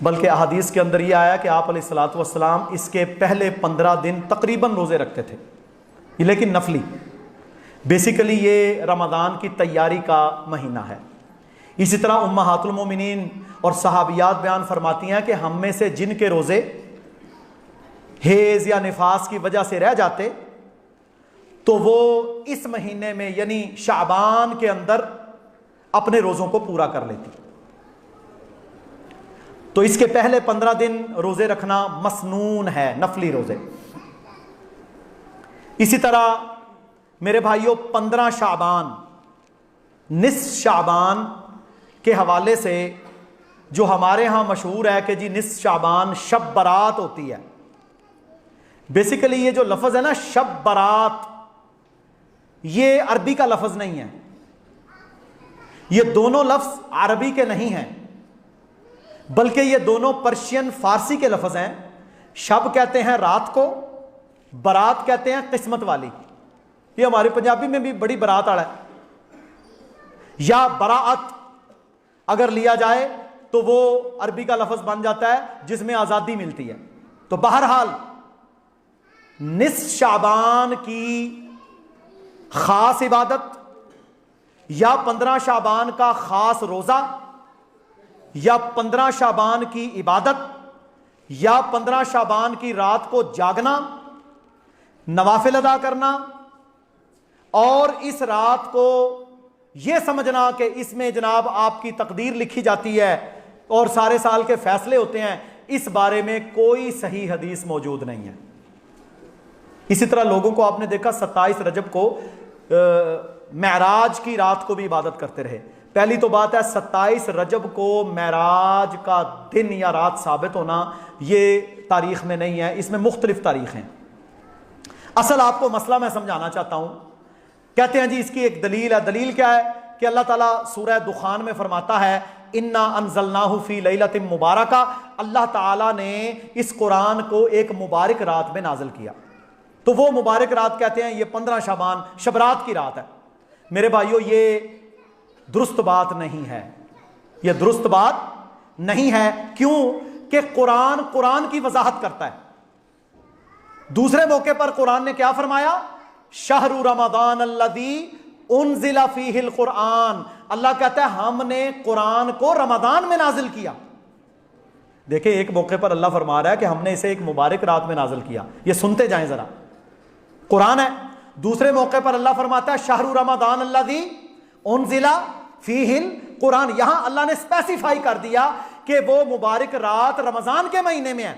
बल्कि अहादीस के अंदर यह आया कि आप अलैहिस्सलातु वस्सलाम इसके पहले 15 दिन तकरीबन रोज़े रखते थे, लेकिन नफली। बेसिकली ये रमज़ान की तैयारी का महीना है। इसी तरह उम्महातुल मोमिनीन और सहाबियात बयान फरमाती हैं कि हम में से जिनके रोज़े हेज़ या निफास की वजह से रह जाते तो वो इस महीने में यानी शाबान के अंदर अपने रोज़ों को पूरा कर लेती। तो इसके पहले 15 दिन रोज़े रखना मसनून है, नफली रोज़े। इसी तरह मेरे भाइयों 15 शाबान, निस्फ शाबान के हवाले से जो हमारे यहाँ मशहूर है कि जी निस्फ शाबान शब बरात होती है। बेसिकली ये जो लफ्ज़ है ना शब बरात, ये अरबी का लफ्ज़ नहीं है, ये दोनों लफ्ज़ अरबी के नहीं हैं, बल्कि ये दोनों पर्शियन फारसी के लफ्ज़ हैं। शब कहते हैं रात को, बरात कहते हैं किस्मत वाली। ये हमारे पंजाबी में भी बड़ी बरात आड़ा है। या बराअत अगर लिया जाए तो वो अरबी का लफ्ज़ बन जाता है जिसमें आज़ादी मिलती है। तो बहरहाल निस्फ शाबान की ख़ास इबादत या 15 शाबान का ख़ास रोज़ा या 15 शाबान की इबादत या 15 शाबान की रात को जागना, नवाफिल अदा करना और इस रात को यह समझना कि इसमें जनाब आपकी तकदीर लिखी जाती है और सारे साल के फैसले होते हैं, इस बारे में कोई सही हदीस मौजूद नहीं है। इसी तरह लोगों को आपने देखा 27 रजब को मेराज की रात को भी इबादत करते रहे। पहली तो बात है 27 रजब को मेराज का दिन या रात साबित होना ये तारीख में नहीं है, इसमें मुख्तलिफ तारीख हैं। असल आपको मसला मैं समझाना चाहता हूं। कहते हैं जी इसकी एक दलील है। दलील क्या है कि अल्लाह ताला सूरह दुखान में फरमाता है इन्ना अनज़लनाहु फी लैलतिन मुबारका, अल्लाह ताला ने इस कुरान को एक मुबारक रात में नाजिल किया। तो वो मुबारक रात कहते हैं ये 15 शाबान शबरात की रात है। मेरे भाइयों ये दुरुस्त बात नहीं है, ये दुरुस्त बात नहीं है। क्यों कि कुरान की वजाहत करता है। दूसरे मौके पर कुरान ने क्या फरमाया, शहरु रमदान अल्लज़ी उनज़िला फ़ीहिल कुरान, अल्लाह कहता है हमने कुरान को रमदान में नाजिल किया। देखिए एक मौके पर अल्लाह फरमा रहा है कि हमने इसे एक मुबारक रात में नाजिल किया, ये सुनते जाएं जरा, कुरान है। दूसरे मौके पर अल्लाह फरमाता है शहरु रमदान अल्लज़ी उनज़िला फ़ीहिल कुरान, यहां अल्लाह ने स्पेसिफाई कर दिया कि वो मुबारक रात रमजान के महीने में है।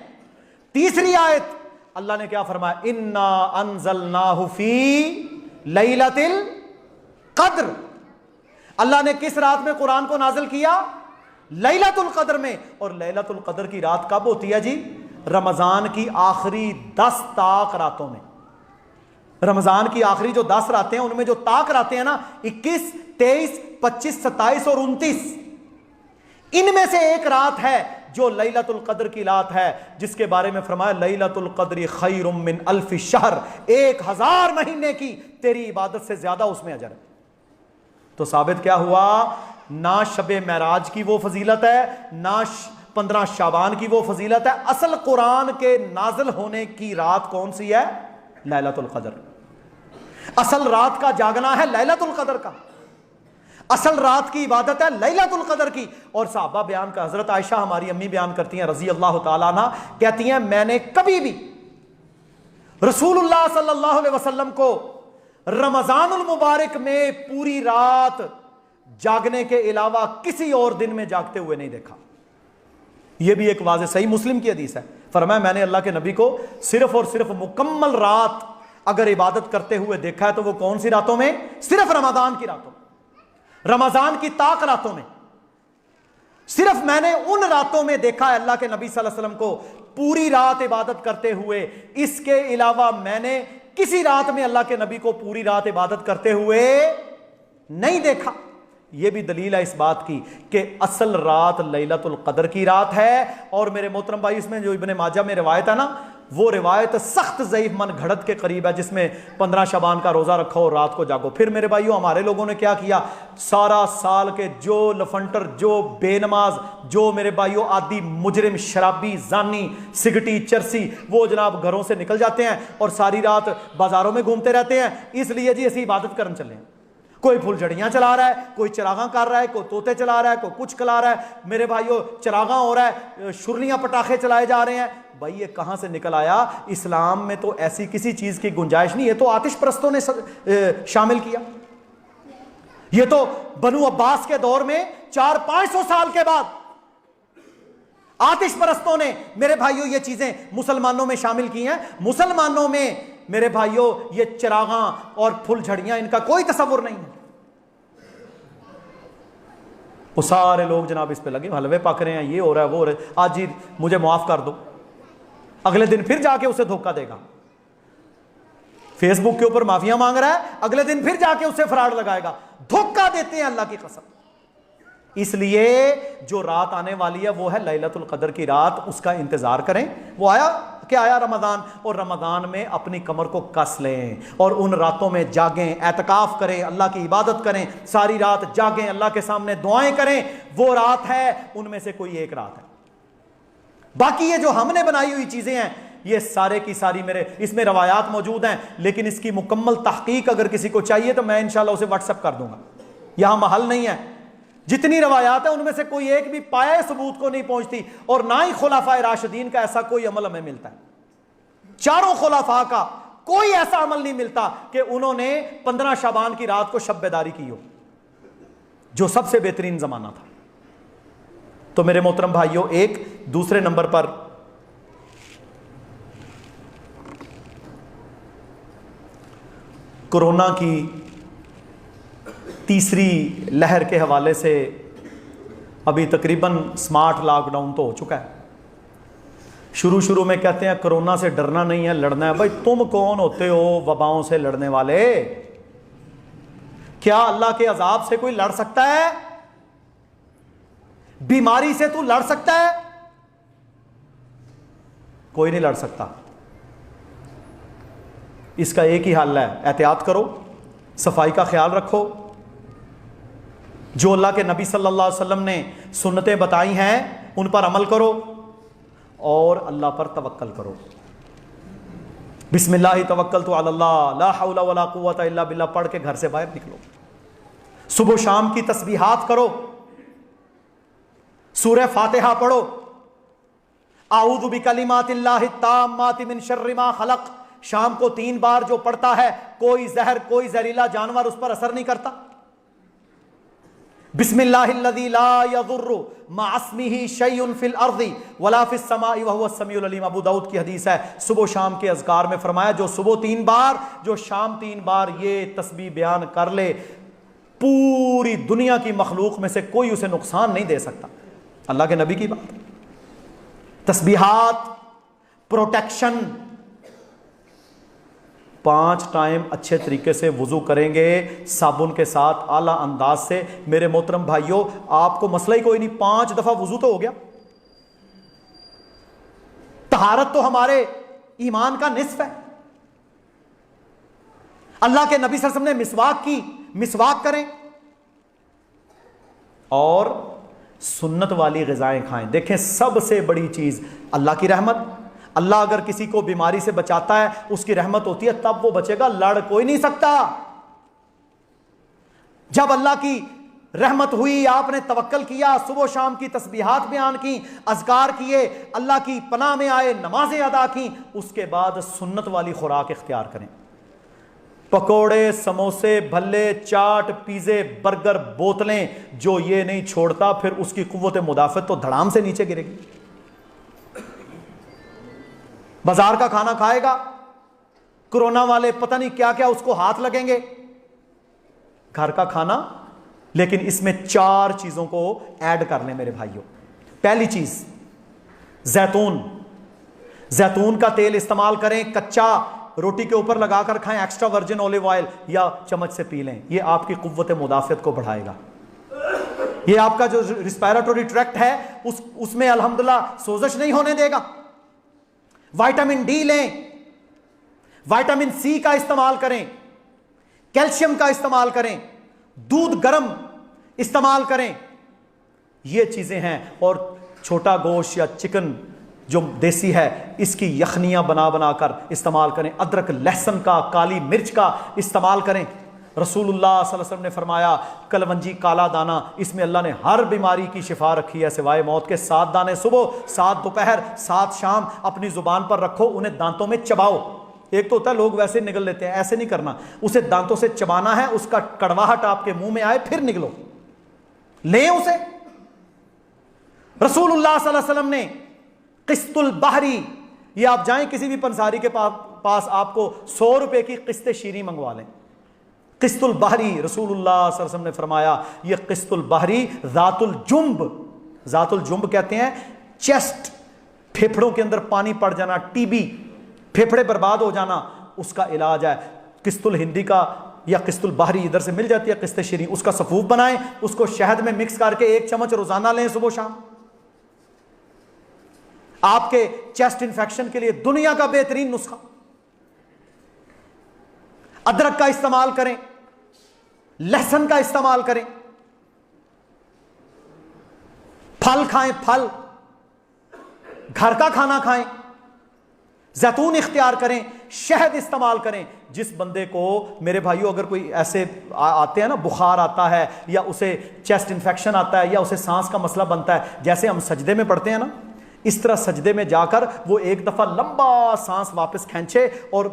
तीसरी आयत अल्लाह ने क्या फरमाया, इन्ना अनज़लनाहु फ़ी लैलतिल क़द्र, अल्लाह ने किस रात में कुरान को नाजिल किया, लैलतुल क़द्र में। और लैलतुल क़द्र की रात कब होती है जी, रमजान की आखिरी 10 ताक रातों में। रमजान की आखिरी जो 10 रातें हैं उनमें जो ताक रातें हैं ना, 21, 23, 25, 27 और 29, इनमें से एक रात है जो लैलतुल क़द्र की रात है, जिसके बारे में फरमाया लैलतुल क़द्र खैरुम मिन अल्फ़ि शहर, 1000 महीने की तेरी इबादत से ज्यादा उसमें अजर है। तो साबित क्या हुआ, ना शबे मेराज की वो फजीलत है, ना 15 शाबान की वो फजीलत है। असल कुरान के नाजिल होने की रात कौन सी है, लैलतुल क़द्र। असल रात का जागना है लैलतुल क़द्र का, असल रात की इबादत है लैलतुल क़द्र की। और साहबा बयान का, हजरत आयशा हमारी अम्मी बयान करती हैं रजी अल्लाह ताला अन्हा, कहती हैं मैंने कभी भी रसूलुल्लाह सल्लल्लाहु अलैहि वसल्लम को रमजानुल मुबारक में पूरी रात जागने के अलावा किसी और दिन में जागते हुए नहीं देखा। यह भी एक वाज़ेह सही मुस्लिम की हदीस है। फरमाया मैंने अल्लाह के नबी को सिर्फ और सिर्फ मुकम्मल रात अगर इबादत करते हुए देखा है तो वो कौन सी रातों में, सिर्फ रमजान की रातों में, रमजान की ताक रातों में। सिर्फ मैंने उन रातों में देखा है अल्लाह के नबी सल्लल्लाहु अलैहि वसल्लम को पूरी रात इबादत करते हुए, इसके अलावा मैंने किसी रात में अल्लाह के नबी को पूरी रात इबादत करते हुए नहीं देखा। यह भी दलील है इस बात की कि असल रात लैलतुल क़द्र की रात है। और मेरे मोहतरम भाई इसमें जो इब्ने माजा में रिवायत है ना, वो रिवायत सख्त ज़ईफ़ मन घड़त के करीब है, जिसमें 15 शबान का रोज़ा रखो और रात को जागो। फिर मेरे भाइयों हमारे लोगों ने क्या किया, सारा साल के जो लफंटर, जो बेनमाज, जो मेरे भाइयों आदि मुजरिम, शराबी, जानी, सिगटी, चरसी, वो जनाब घरों से निकल जाते हैं और सारी रात बाजारों में घूमते रहते हैं। इसलिए जी ऐसी इबादत करने चले हैं। कोई फुलझड़ियां चला रहा है, कोई चरागा कर रहा है, कोई तोते चला रहा है, कोई कुछ चला रहा है। मेरे भाइयों चरागा हो रहा है, शुरलियां पटाखे चलाए जा रहे हैं। भाई ये कहां से निकल आया, इस्लाम में तो ऐसी किसी चीज की गुंजाइश नहीं है। तो आतिश परस्तों ने शामिल किया। ये तो बनु अब्बास के दौर में 400-500 साल के बाद आतिश परस्तों ने मेरे भाइयों ये चीजें मुसलमानों में शामिल की हैं। मुसलमानों में मेरे भाइयों ये चिरागा और फुलझड़ियां, इनका कोई तसव्वुर नहीं है। वो सारे लोग जनाब इस पे लगे, हलवे पक रहे हैं, ये हो रहा है, वो हो रहा है, आज जी मुझे माफ कर दो। अगले दिन फिर जाके उसे धोखा देगा, फेसबुक के ऊपर माफिया मांग रहा है, अगले दिन फिर जाके उसे फ्रॉड लगाएगा। धोखा देते हैं अल्लाह की कसम। इसलिए जो रात आने वाली है वो है लैलतुल क़द्र की रात, उसका इंतजार करें। वो आया क्या आया रमजान, और रमजान में अपनी कमर को कस लें और उन रातों में जागें, एतकाफ करें, अल्लाह की इबादत करें, सारी रात जागें, अल्लाह के सामने दुआएं करें। वो रात है, उनमें से कोई एक रात है। बाकी ये जो हमने बनाई हुई चीजें हैं, ये सारे की सारी मेरे इसमें रवायात मौजूद हैं, लेकिन इसकी मुकम्मल तहकीक अगर किसी को चाहिए तो मैं इंशाल्लाह उसे व्हाट्सएप कर दूंगा। यहां महल नहीं है। जितनी रवायात है उनमें से कोई एक भी पाए सबूत को नहीं पहुंचती, और ना ही खुलाफा राशिदीन का ऐसा कोई अमल हमें मिलता है। चारों खुलाफा का कोई ऐसा अमल नहीं मिलता कि उन्होंने 15 शाबान की रात को शब बेदारी की हो, जो सबसे बेहतरीन जमाना था। तो मेरे मोहतरम भाइयों, एक दूसरे नंबर पर कोरोना की तीसरी लहर के हवाले से अभी तकरीबन स्मार्ट लॉकडाउन तो हो चुका है। शुरू में कहते हैं कोरोना से डरना नहीं है, लड़ना है। भाई तुम कौन होते हो वबाओं से लड़ने वाले? क्या अल्लाह के अजाब से कोई लड़ सकता है? बीमारी से तू लड़ सकता है? कोई नहीं लड़ सकता। इसका एक ही हल है, एहतियात करो, सफाई का ख्याल रखो, जो अल्लाह के नबी सल्लल्लाहु अलैहि वसल्लम ने सुन्नतें बताई हैं उन पर अमल करो और अल्लाह पर तवक्कल करो। बिस्मिल्लाह तवक्कलतु अलल्लाह ला हौला वला कुव्वता इल्ला बिल्लाह पढ़ के घर से बाहर निकलो। सुबह शाम की तस्बीहात करो, सूरह फातिहा पढ़ो, आऊज़ु बिकलिमातिल्लाहि ताम्माति मिन शर्रि मा खलक शाम को 3 बार जो पढ़ता है, कोई जहर कोई जहरीला जानवर उस पर असर नहीं करता। बिस्मिल्लाहिल्लज़ी ला यज़ुर्रु मअस्मिही शैउन फिल अर्ज़ि वला फिस समाई वहुवा समीउल अलीम। अबू दाऊद की हदीस है। सुबह शाम के अज़कार में फरमाया, जो सुबह 3 बार जो शाम 3 बार ये तस्बीह बयान कर ले, पूरी दुनिया की मखलूक में से कोई उसे नुकसान नहीं दे सकता। अल्लाह के नबी की बात। तस्बीहात, प्रोटेक्शन, 5 टाइम अच्छे तरीके से वुजू करेंगे साबुन के साथ आला अंदाज से। मेरे मोहतरम भाइयों, आपको मसला ही कोई नहीं, 5 दफा वुजू तो हो गया। तहारत तो हमारे ईमान का निस्फ है। अल्लाह के नबी सल्लल्लाहु अलैहि वसल्लम ने मिसवाक की, मिसवाक करें और सुन्नत वाली ग़िज़ाएं खाएं। देखें, सबसे बड़ी चीज अल्लाह की रहमत। अल्लाह अगर किसी को बीमारी से बचाता है, उसकी रहमत होती है, तब वो बचेगा, लड़ कोई नहीं सकता। जब अल्लाह की रहमत हुई, आपने तवक्कल किया, सुबह शाम की तस्बीहात बयान की, अज़कार किए, अल्लाह की पनाह में आए, नमाजें अदा की, उसके बाद सुन्नत वाली खुराक इख्तियार करें। पकोड़े, समोसे, भल्ले, चाट, पिज़्ज़े, बर्गर, बोतलें, जो ये नहीं छोड़ता फिर उसकी कुव्वत मुदाफ़त तो धड़ाम से नीचे गिरेगी। बाजार का खाना खाएगा, कोरोना वाले पता नहीं क्या क्या उसको हाथ लगेंगे। घर का खाना, लेकिन इसमें 4 चीजों को ऐड कर लें मेरे भाइयों। पहली चीज, जैतून। जैतून का तेल इस्तेमाल करें, कच्चा रोटी के ऊपर लगाकर खाएं, एक्स्ट्रा वर्जिन ऑलिव ऑयल, या चम्मच से पी लें। यह आपकी कुव्वत मुदाफ़त को बढ़ाएगा। यह आपका जो रिस्पायरेटरी ट्रैक्ट है उसमें अल्हम्दुलिल्लाह सोजश नहीं होने देगा। विटामिन डी लें, विटामिन सी का इस्तेमाल करें, कैल्शियम का इस्तेमाल करें, दूध गर्म इस्तेमाल करें। ये चीजें हैं। और छोटा गोश्त या चिकन जो देसी है, इसकी यखनियां बना बनाकर इस्तेमाल करें। अदरक, लहसुन का, काली मिर्च का इस्तेमाल करें। रसूलुल्लाह सल्लल्लाहु अलैहि वसल्लम ने फरमाया, कलवंजी, काला दाना, इसमें अल्लाह ने हर बीमारी की शिफा रखी है सिवाय मौत के। 7 दाने सुबह, 7 दोपहर, 7 शाम अपनी जुबान पर रखो, उन्हें दांतों में चबाओ। एक तो होता है लोग वैसे निगल लेते हैं, ऐसे नहीं करना, उसे दांतों से चबाना है, उसका कड़वाहट आपके मुंह में आए फिर निगलो, लें उसे। रसूलुल्लाह सल्लल्लाहु अलैहि वसल्लम ने किस्तुल बहरी, ये आप जाएं किसी भी पंसारी के पास, आपको 100 रुपए की किस्ते शीरी मंगवा लें। किस्तुल बहरी, रसूलुल्लाह सल्लल्लाहु अलैहि वसल्लम ने फरमाया, ये किस्तुल बहरी जातुल जुम्ब, जातुल जुम्ब कहते हैं चेस्ट, फेफड़ों के अंदर पानी पड़ जाना, टीबी, फेफड़े बर्बाद हो जाना, उसका इलाज है। किस्तुल हिंदी का या किस्तुल बहरी इधर से मिल जाती है, किस्ते शीरी, उसका सफूफ बनाएं, उसको शहद में मिक्स करके 1 चम्मच रोजाना लें सुबह शाम। आपके चेस्ट इंफेक्शन के लिए दुनिया का बेहतरीन नुस्खा। अदरक का इस्तेमाल करें, लहसुन का इस्तेमाल करें, फल खाएं, फल, घर का खाना खाएं, जैतून इख्तियार करें, शहद इस्तेमाल करें। जिस बंदे को मेरे भाइयों अगर कोई ऐसे आते हैं ना, बुखार आता है या उसे चेस्ट इन्फेक्शन आता है या उसे सांस का मसला बनता है, जैसे हम सजदे में पढ़ते हैं ना, इस तरह सजदे में जाकर वो एक दफा लंबा सांस वापस खींचे और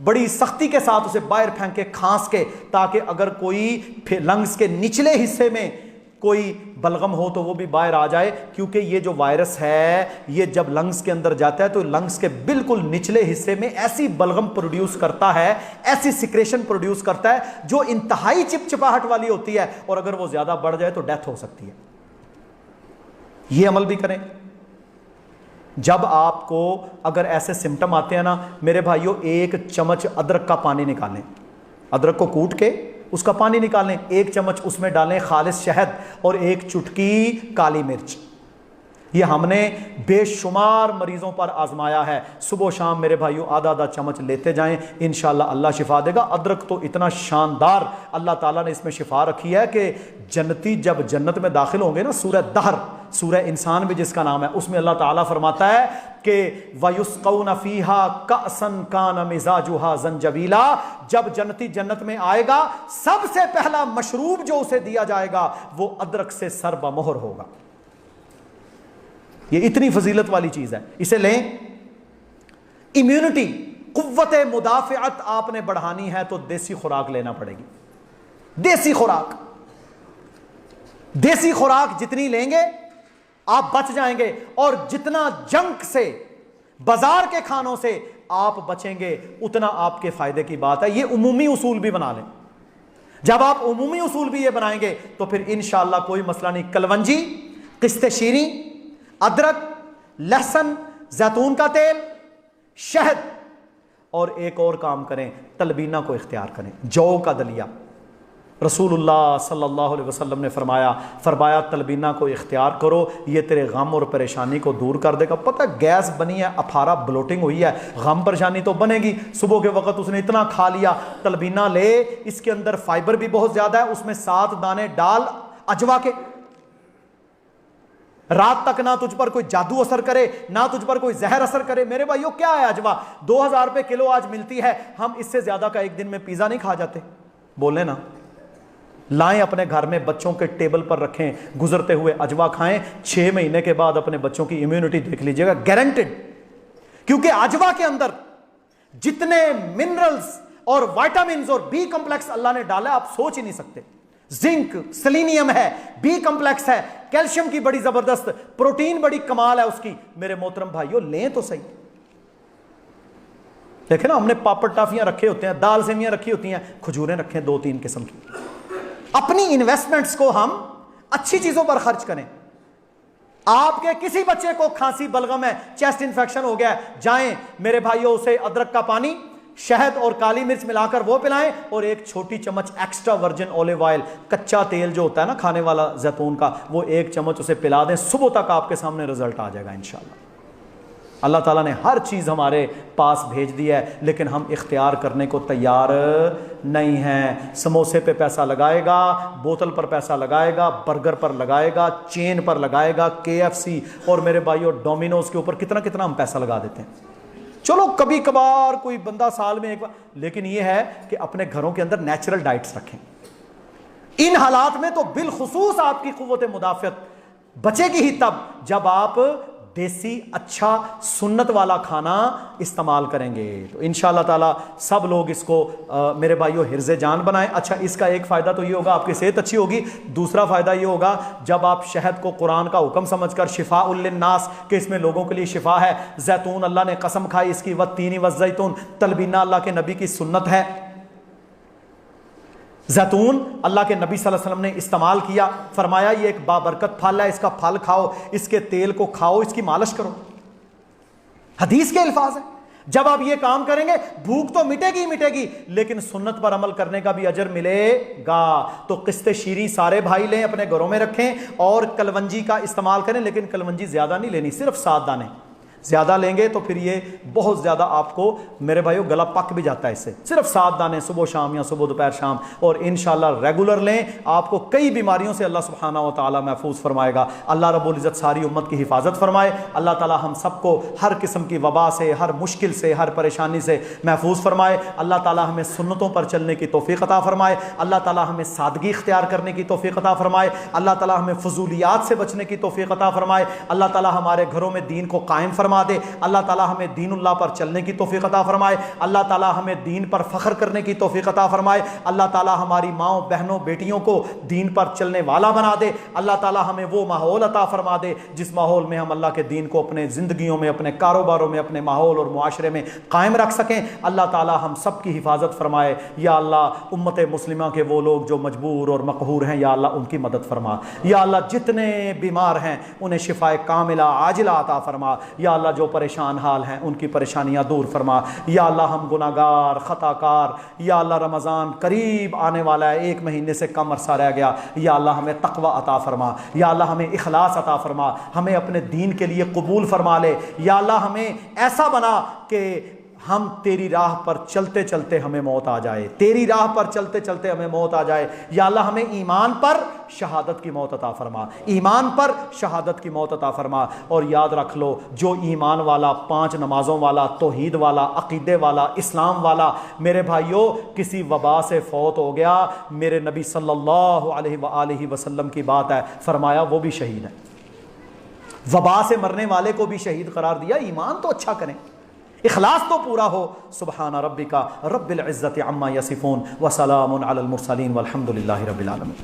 बड़ी सख्ती के साथ उसे बाहर फेंक के खांस के, ताकि अगर कोई लंग्स के निचले हिस्से में कोई बलगम हो तो वो भी बाहर आ जाए। क्योंकि ये जो वायरस है ये जब लंग्स के अंदर जाता है तो लंग्स के बिल्कुल निचले हिस्से में ऐसी बलगम प्रोड्यूस करता है, ऐसी सिक्रेशन प्रोड्यूस करता है जो इंतहाई चिपचिपाहट वाली होती है, और अगर वो ज्यादा बढ़ जाए तो डेथ हो सकती है। ये अमल भी करें। जब आपको अगर ऐसे सिम्टम आते हैं ना मेरे भाइयों, 1 चम्मच अदरक का पानी निकालें, अदरक को कूट के उसका पानी निकालें, 1 चम्मच उसमें डालें खालिस शहद और 1 चुटकी काली मिर्च। ये हमने बेशुमार मरीजों पर आजमाया है। सुबह शाम मेरे भाइयों आधा आधा चम्मच लेते जाएं, इंशाअल्लाह अल्लाह शिफा देगा। अदरक तो इतना शानदार अल्लाह ताला ने इसमें शिफा रखी है कि जन्नती जब जन्नत में दाखिल होंगे ना, सूरह दहर, सूरह इंसान भी जिसका नाम है, उसमें अल्लाह ताला फरमाता है कि वयुस्कौना फीहा कअसन कान मिजाजुहा जंजबीला, जब जन्नती जन्नत में आएगा सबसे पहला मशरूब जो उसे दिया जाएगा वो अदरक से सरबमोहर होगा। ये इतनी फजीलत वाली चीज है, इसे लें। इम्यूनिटी, कुव्वत मुदाफ़िअत आपने बढ़ानी है तो देसी खुराक लेना पड़ेगी। देसी खुराक, देसी खुराक जितनी लेंगे आप बच जाएंगे, और जितना जंक से, बाजार के खानों से आप बचेंगे उतना आपके फायदे की बात है। ये उमूमी उसूल भी बना लें। जब आप उमूमी उसूल भी ये बनाएंगे तो फिर इंशाअल्लाह कोई मसला नहीं। कलवंजी, किस्ते शीरी, अदरक, लहसुन, जैतून का तेल, शहद, और एक और काम करें, तलबीना को इख्तियार करें, जौ का दलिया। रसूलुल्लाह सल्लल्लाहु अलैहि वसल्लम ने फरमाया तलबीना को इख्तियार करो, ये तेरे गम और परेशानी को दूर कर देगा। पता गैस बनी है, अफारा ब्लोटिंग हुई है, गम परेशानी तो बनेगी। सुबह के वक्त उसने इतना खा लिया, तलबीना ले, इसके अंदर फाइबर भी बहुत ज्यादा है, उसमें 7 दाने डाल अजवा के, रात तक ना तुझ पर कोई जादू असर करे ना तुझ पर कोई जहर असर करे। मेरे भाइयों क्या है अजवा, 2000 रुपए किलो आज मिलती है, हम इससे ज्यादा का एक दिन में पिज्जा नहीं खा जाते, बोले ना। लाएं अपने घर में, बच्चों के टेबल पर रखें, गुजरते हुए अजवा खाएं, 6 महीने के बाद अपने बच्चों की इम्यूनिटी देख लीजिएगा, गारंटेड। क्योंकि अजवा के अंदर जितने मिनरल्स और विटामिन और बी कॉम्प्लेक्स अल्लाह ने डाला आप सोच ही नहीं सकते। जिंक, सेलेनियम है, बी कॉम्प्लेक्स है, कैल्शियम की बड़ी जबरदस्त, प्रोटीन बड़ी कमाल है उसकी। मेरे मोहतरम भाइयों लें तो सही। देखे ना, हमने पापड़ टाफियां रखे होते हैं, दाल सेवियां रखी होती हैं, खजूरें रखें 2-3 किस्म की। अपनी इन्वेस्टमेंट्स को हम अच्छी चीजों पर खर्च करें। आपके किसी बच्चे को खांसी, बलगम है, चेस्ट इंफेक्शन हो गया है, जाएं मेरे भाइयों उसे अदरक का पानी, शहद और काली मिर्च मिलाकर वो पिलाएं, और 1 छोटी चम्मच एक्स्ट्रा वर्जिन ऑलिव ऑयल, कच्चा तेल जो होता है ना खाने वाला जैतून का, वो 1 चम्मच उसे पिला दें। सुबह तक आपके सामने रिजल्ट आ जाएगा इंशाल्लाह। अल्लाह ताला ने हर चीज़ हमारे पास भेज दी है, लेकिन हम इख्तियार करने को तैयार नहीं हैं। समोसे पे पैसा लगाएगा, बोतल पर पैसा लगाएगा, बर्गर पर लगाएगा, चेन पर लगाएगा, KFC और मेरे भाइयों डोमिनोज के ऊपर कितना कितना हम पैसा लगा देते हैं। चलो कभी कभार कोई बंदा साल में एक बार, लेकिन यह है कि अपने घरों के अंदर नेचुरल डाइट्स रखें। इन हालात में तो बिलखुसूस आपकी कुव्वत मुदाफ़ियत बचेगी ही तब जब आप देसी अच्छा सुन्नत वाला खाना इस्तेमाल करेंगे। तो इंशाअल्लाह ताला सब लोग इसको मेरे भाइयों हिर्ज़े जान बनाएं। अच्छा, इसका एक फ़ायदा तो ये होगा आपकी सेहत अच्छी होगी, दूसरा फ़ायदा ये होगा जब आप शहद को कुरान का हुक्म समझकर शिफ़ाउल लिन्नास के इसमें लोगों के लिए शिफा है, जैतून अल्लाह ने कसम खाई इसकी, वत्तीनी वज़्ज़ैतून, तलबीना अल्लाह के नबी की सुन्नत है, जैतून अल्लाह के नबी सल्लल्लाहु अलैहि वसल्लम ने इस्तेमाल किया, फरमाया ये एक बाबरकत फल है, इसका फल खाओ, इसके तेल को खाओ, इसकी मालिश करो। हदीस के अल्फाज है। जब आप ये काम करेंगे भूख तो मिटेगी ही मिटेगी, लेकिन सुन्नत पर अमल करने का भी अजर मिलेगा। तो किस्ते शीरी सारे भाई लें, अपने घरों में रखें और कलवंजी का इस्तेमाल करें, लेकिन कलवंजी ज्यादा नहीं लेनी, सिर्फ 7 दाने। ज़्यादा लेंगे तो फिर ये बहुत ज़्यादा आपको मेरे भाइयों गला पक भी जाता है इससे। सिर्फ 7 दाने सुबह शाम या सुबह दोपहर शाम, और इंशाल्लाह रेगुलर लें, आपको कई बीमारियों से अल्लाह सुब्हाना व तआला महफूज फरमाएगा। अल्लाह रब्बुल इज़्ज़त सारी उम्मत की हिफाजत फरमाए। अल्लाह ताला हम सबको हर किस्म की वबा से, हर मुश्किल से, हर परेशानी से महफूज फरमाए। अल्लाह ताला हमें सुन्नतों पर चलने की तौफीक अता फरमाए। अल्लाह ताला हमें सादगी इख्तियार करने की तौफीक अता फरमाए। अल्लाह ताला हमें फजूलियात से बचने की तौफीक अता फरमाए। अल्लाह ताला हमारे घरों में दीन को कायम फरमा दे। अल्लाह ताला हमें दीनुल्लाह पर चलने की तौफीक अता फरमाए। अल्लाह ताला हमें दीन पर फख्र करने की तौफीक अता फरमाए। अल्लाह ताला हमारी माओ बहनों बेटियों को दीन पर चलने वाला बना दे। अल्लाह ताला हमें वो माहौल अता फरमा दे जिस माहौल में हम अल्लाह के दीन को अपने ज़िंदगियों में, अपने कारोबारों में, अपने माहौल और मुआशरे में कायम रख सकें। अल्लाह ताला हम सब की हिफाजत फरमाए। या अल्लाह उम्मत मुस्लिमा के वो लोग जो मजबूर और मकहूर हैं, या अल्लाह उनकी मदद फरमा। या अल्लाह जितने बीमार हैं उन्हें शिफाए कामिला आजिला अता फरमा। या अल्लाह जो परेशान हाल हैं उनकी परेशानियां दूर फरमा। या अल्लाह हम गुनाहगार खताकार, या अल्लाह रमज़ान करीब आने वाला है, 1 महीने से कम अरसा रह गया। या अल्लाह हमें तक़वा अता फरमा। या अल्लाह हमें इखलास अता फरमा, हमें अपने दीन के लिए कबूल फरमा ले। या अल्लाह हमें ऐसा बना कि हम तेरी राह पर चलते चलते हमें मौत आ जाए, तेरी राह पर चलते चलते हमें मौत आ जाए। या अल्लाह हमें ईमान पर शहादत की मौत अता फरमा, ईमान पर शहादत की मौत अता फरमा। और याद रख लो, जो ईमान वाला, 5 नमाजों वाला, तौहीद वाला, अकीदे वाला, इस्लाम वाला मेरे भाइयों किसी वबा से फौत हो गया, मेरे नबी सल्लल्लाहु अलैहि वसल्लम की बात है, फरमाया वो भी शहीद है। वबा से मरने वाले को भी शहीद करार दिया। ईमान तो अच्छा करें, इखलास तो पूरा हो। सुब्हाना रब्बिका रब्बिल इज़्ज़ति अम्मा यसिफून व सलामुन अलल मुरसलीन वल्हम्दुलिल्लाहि रब्बिल आलमीन।